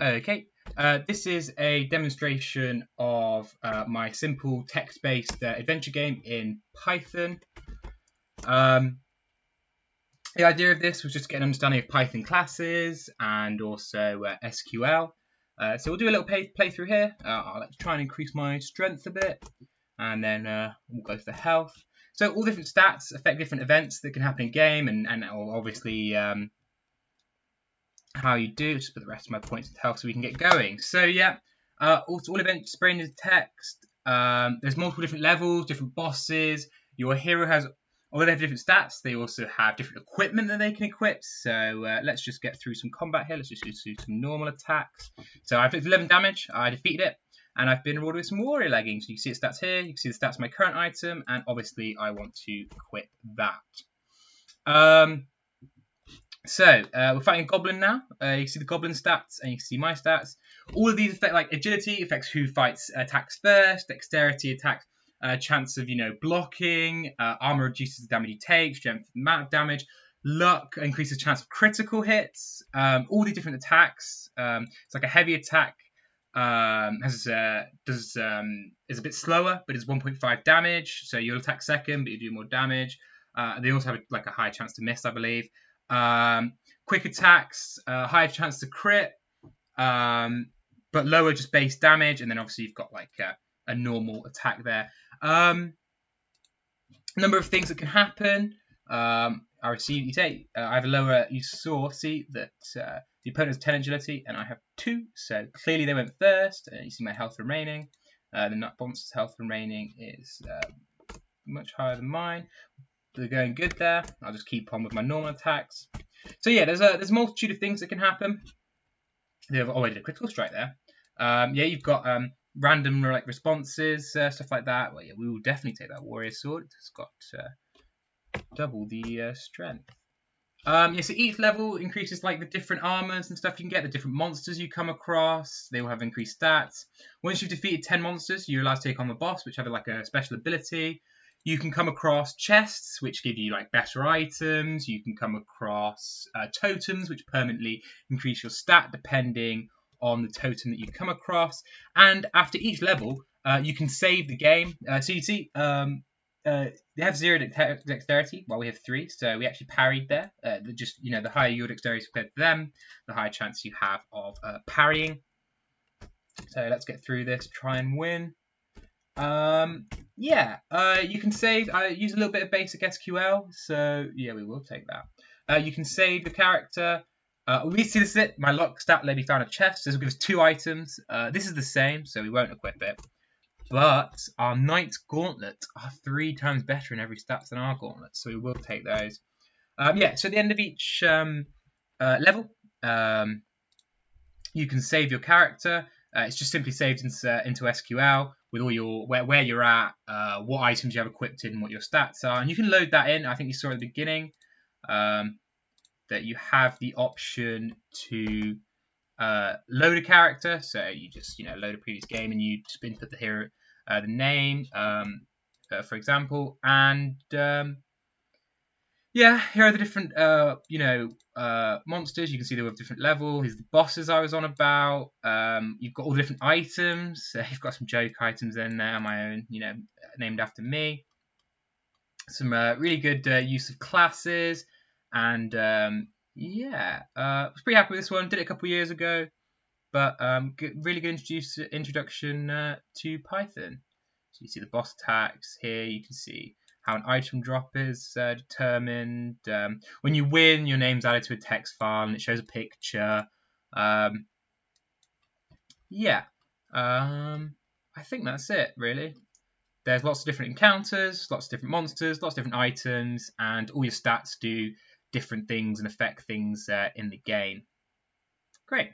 Okay, this is a demonstration of my simple text-based adventure game in Python. The idea of this was just to get an understanding of Python classes and also SQL. So we'll do a little playthrough here. I'll try and increase my strength a bit, and then we'll go for health. So all different stats affect different events that can happen in game, and obviously how you do. Just put the rest of my points into health so we can get going. So yeah, all events sprayed into text. There's multiple different levels, different bosses. Your hero has, although they have different stats, they also have different equipment that they can equip. So let's just get through some combat here. Let's just do some normal attacks. So I inflicted 11 damage. I defeated it. And I've been rewarded with some warrior leggings. So you can see the stats here. You can see the stats of my current item. And obviously I want to equip that. So we're fighting a goblin now. You can see the goblin stats and you can see my stats. All of these affect, like agility affects who attacks first, dexterity attacks chance of blocking, armor reduces the damage you take, strength amount of damage, luck increases chance of critical hits. All the different attacks. It's like a heavy attack is a bit slower, but it's 1.5 damage. So you'll attack second, but you do more damage. They also have a high chance to miss, I believe. Quick attacks, higher chance to crit, but lower just base damage, and then obviously you've got a normal attack there. Number of things that can happen. I have a lower. You see that the opponent has 10 agility, and I have 2, so clearly they went first. You see my health remaining. The nut monster's health remaining is much higher than mine. They're going good there. I'll just keep on with my normal attacks. So yeah, there's a multitude of things that can happen. I did a critical strike there. You've got random responses, stuff like that. Well, yeah, we will definitely take that warrior sword. It's got double the strength. So each level increases the different armors and stuff you can get, the different monsters you come across. They will have increased stats. Once you've defeated 10 monsters, you're allowed to take on the boss, which have a special ability. You can come across chests, which give you better items. You can come across totems, which permanently increase your stat depending on the totem that you come across. And after each level, you can save the game. So you see, they have 0 dexterity, while we have 3. So we actually parried there. The higher your dexterity compared to them, the higher chance you have of parrying. So let's get through this, try and win. You can save. I use a little bit of basic SQL, so yeah, we will take that. You can save the character. We see this is it. My luck stat lady found a chest. This will give us 2 items. This is the same, so we won't equip it. But our Knight's Gauntlet are 3 times better in every stats than our gauntlet, so we will take those. So at the end of each level, you can save your character. It's just simply saved into SQL with all your where you're at, what items you have equipped in, and what your stats are, and you can load that in. I think you saw at the beginning that you have the option to load a character. So you just load a previous game and you just input the hero, the name, for example, and here are the different monsters. You can see they have different levels. Here's the bosses I was on about. You've got all the different items. You've got some joke items in there, my own, named after me. Some really good use of classes, and I was pretty happy with this one. Did it a couple of years ago, but really good introduction to Python. So you see the boss attacks here. You can see how an item drop is determined. When you win, your name's added to a text file and it shows a picture. I think that's it, really. There's lots of different encounters, lots of different monsters, lots of different items, and all your stats do different things and affect things in the game. Great.